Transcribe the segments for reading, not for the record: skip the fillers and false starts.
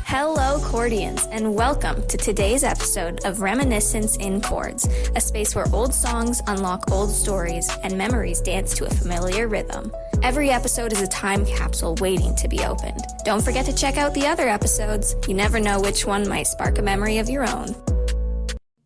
Hello, Chordians, and welcome to today's episode of Reminiscence in Chords, a space where old songs unlock old stories and memories dance to a familiar rhythm. Every episode is a time capsule waiting to be opened. Don't forget to check out the other episodes. You never know which one might spark a memory of your own.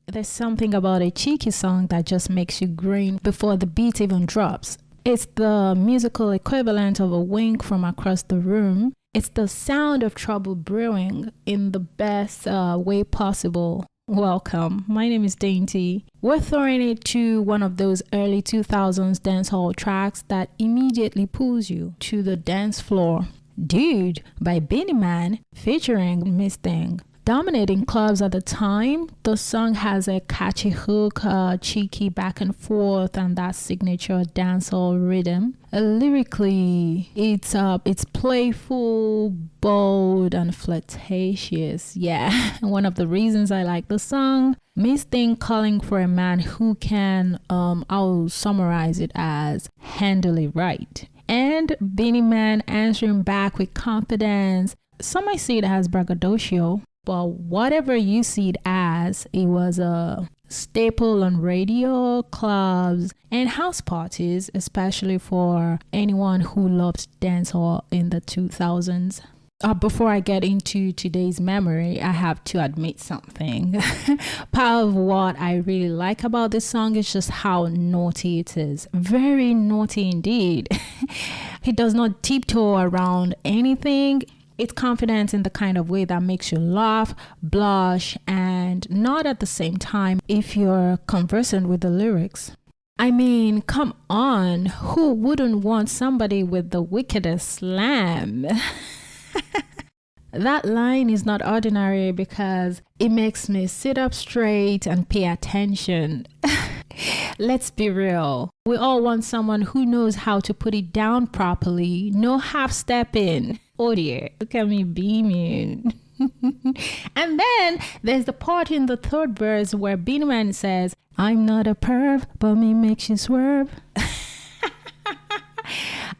There's something about a cheeky song that just makes you grin before the beat even drops. It's the musical equivalent of a wink from across the room. It's the sound of trouble brewing in the best way possible. Welcome. My name is Dainty. We're throwing it to one of those early 2000s dancehall tracks that immediately pulls you to the dance floor. Dude by Beenie Man featuring Miss Thing. Dominating clubs at the time, the song has a catchy hook, cheeky back and forth, and that signature dancehall rhythm. Lyrically, it's playful, bold, and flirtatious. Yeah, one of the reasons I like the song. Miss Thing calling for a man who can, I'll summarize it as handle it right. And Beenie Man answering back with confidence. Some might see it as braggadocio. But whatever you see it as, it was a staple on radio, clubs, and house parties, especially for anyone who loves dancehall in the 2000s. Before I get into today's memory, I have to admit something. Part of what I really like about this song is just how naughty it is. Very naughty indeed. He does not tiptoe around anything. It's confidence in the kind of way that makes you laugh, blush, and nod at the same time if you're conversant with the lyrics. I mean, come on, who wouldn't want somebody with the wickedest slam? That line is not ordinary because it makes me sit up straight and pay attention. Let's be real. We all want someone who knows how to put it down properly. No half stepping. Oh dear, look at me beaming. And then there's the part in the third verse where Beenie Man says, I'm not a perv, but me makes you swerve.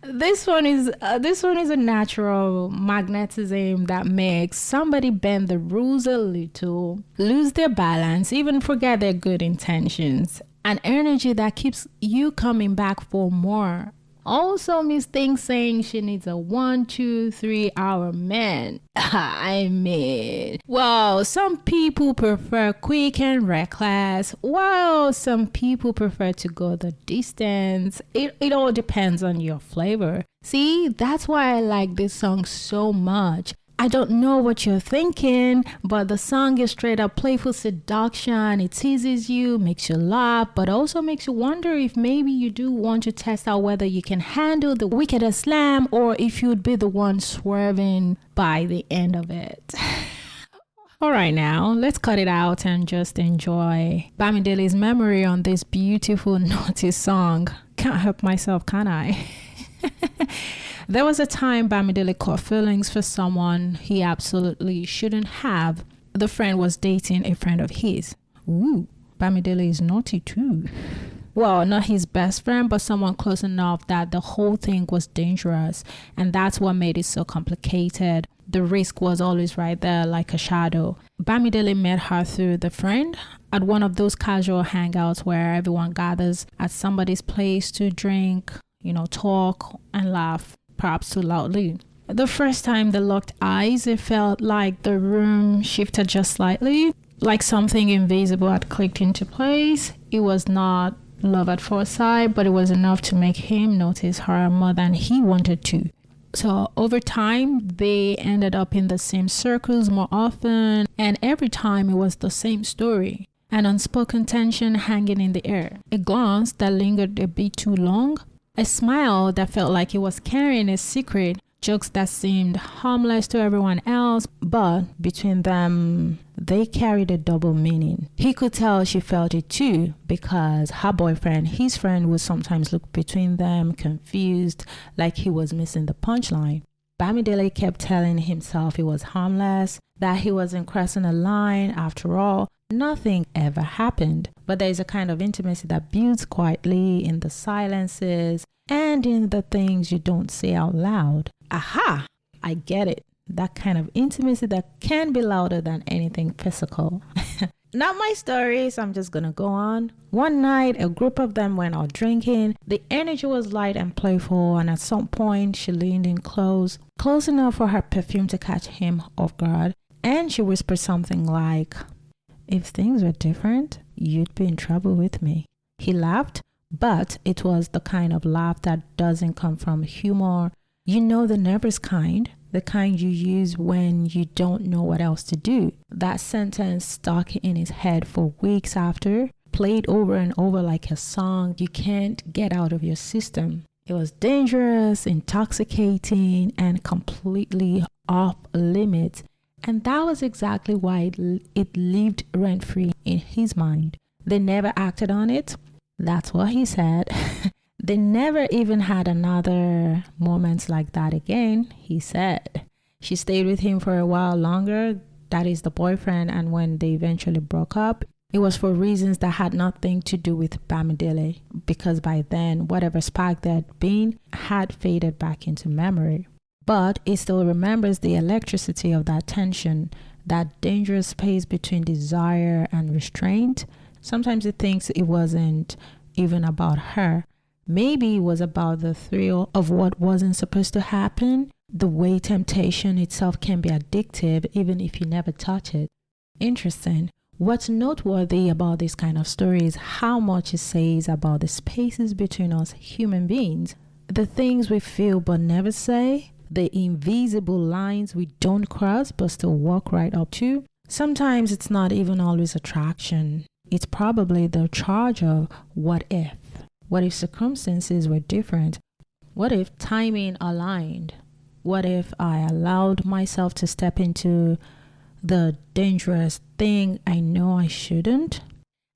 This one is a natural magnetism that makes somebody bend the rules a little, lose their balance, even forget their good intentions. An energy that keeps you coming back for more. Also, Miss Thing saying she needs a 1, 2, 3 hour man. I mean, well, some people prefer quick and reckless, while some people prefer to go the distance. It all depends on your flavor. See, that's why I like this song so much. I don't know what you're thinking, but the song is straight up playful seduction. It teases you, makes you laugh, but also makes you wonder if maybe you do want to test out whether you can handle the wickedest slam or if you'd be the one swerving by the end of it. All right, now let's cut it out and just enjoy Bamideele's memory on this beautiful naughty song. Can't help myself, can I? There was a time Bamideele caught feelings for someone he absolutely shouldn't have. The friend was dating a friend of his. Ooh, Bamideele is naughty too. Well, not his best friend, but someone close enough that the whole thing was dangerous. And that's what made it so complicated. The risk was always right there like a shadow. Bamideele met her through the friend at one of those casual hangouts where everyone gathers at somebody's place to drink, talk and laugh. Perhaps too loudly. The first time they locked eyes, it felt like the room shifted just slightly, like something invisible had clicked into place. It was not love at first sight, but it was enough to make him notice her more than he wanted to. So over time, they ended up in the same circles more often, and every time it was the same story. An unspoken tension hanging in the air. A glance that lingered a bit too long. A smile that felt like it was carrying a secret, jokes that seemed harmless to everyone else, but between them, they carried a double meaning. He could tell she felt it too, because her boyfriend, his friend, would sometimes look between them, confused, like he was missing the punchline. Bamideele kept telling himself it was harmless, that he wasn't crossing a line. After all, nothing ever happened. But there is a kind of intimacy that builds quietly in the silences and in the things you don't say out loud. Aha! I get it. That kind of intimacy that can be louder than anything physical. Not my story, so I'm just gonna go on. One night, a group of them went out drinking. The energy was light and playful, and at some point, she leaned in close enough for her perfume to catch him off guard. And she whispered something like, "If things were different, you'd be in trouble with me." He laughed, but it was the kind of laugh that doesn't come from humor. You know, the nervous kind. The kind you use when you don't know what else to do. That sentence stuck in his head for weeks after, played over and over like a song you can't get out of your system. It was dangerous, intoxicating, and completely off limits. And that was exactly why it lived rent-free in his mind. They never acted on it. That's what he said. They never even had another moment like that again, he said. She stayed with him for a while longer, that is the boyfriend, and when they eventually broke up, it was for reasons that had nothing to do with Bamidele, because by then, whatever spark there had been had faded back into memory. But it still remembers the electricity of that tension, that dangerous space between desire and restraint. Sometimes it thinks it wasn't even about her. Maybe it was about the thrill of what wasn't supposed to happen, the way temptation itself can be addictive even if you never touch it. Interesting. What's noteworthy about this kind of story is how much it says about the spaces between us human beings, the things we feel but never say, the invisible lines we don't cross but still walk right up to. Sometimes it's not even always attraction. It's probably the charge of what if. What if circumstances were different? What if timing aligned? What if I allowed myself to step into the dangerous thing I know I shouldn't?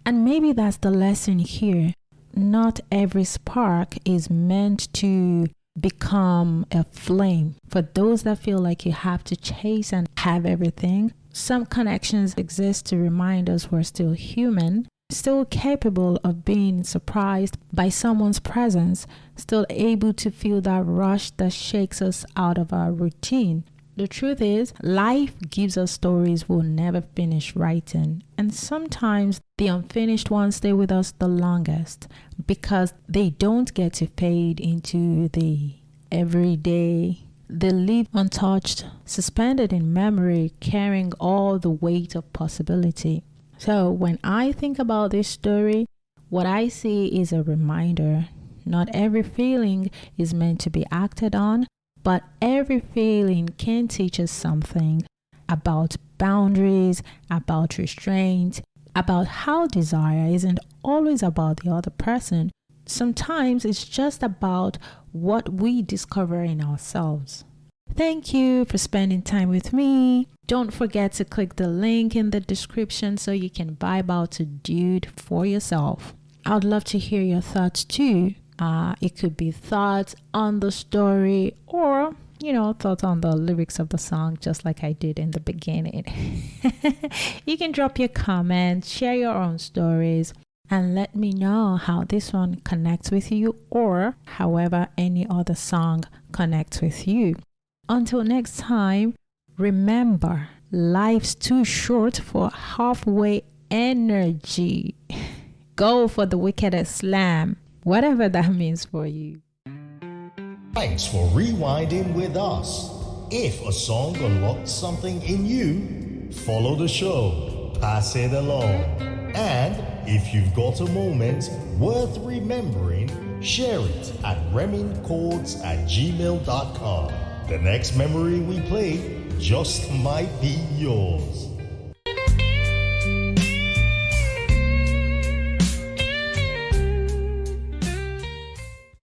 And maybe that's the lesson here. Not every spark is meant to become a flame. For those that feel like you have to chase and have everything, some connections exist to remind us we're still human, still capable of being surprised by someone's presence, still able to feel that rush that shakes us out of our routine. The truth is, life gives us stories we'll never finish writing, and sometimes the unfinished ones stay with us the longest because they don't get to fade into the everyday. They live untouched, suspended in memory, carrying all the weight of possibility. So when I think about this story, what I see is a reminder. Not every feeling is meant to be acted on, but every feeling can teach us something about boundaries, about restraint, about how desire isn't always about the other person. Sometimes it's just about what we discover in ourselves. Thank you for spending time with me. Don't forget to click the link in the description so you can vibe out to Dude for yourself. I would love to hear your thoughts too. It could be thoughts on the story or, thoughts on the lyrics of the song, just like I did in the beginning. You can drop your comments, share your own stories, and let me know how this one connects with you or however any other song connects with you. Until next time, remember, life's too short for halfway energy. Go for the wickedest slam, whatever that means for you. Thanks for rewinding with us. If a song unlocked something in you, follow the show, pass it along. And if you've got a moment worth remembering, share it at reminchords@gmail.com. The next memory we play just might be yours.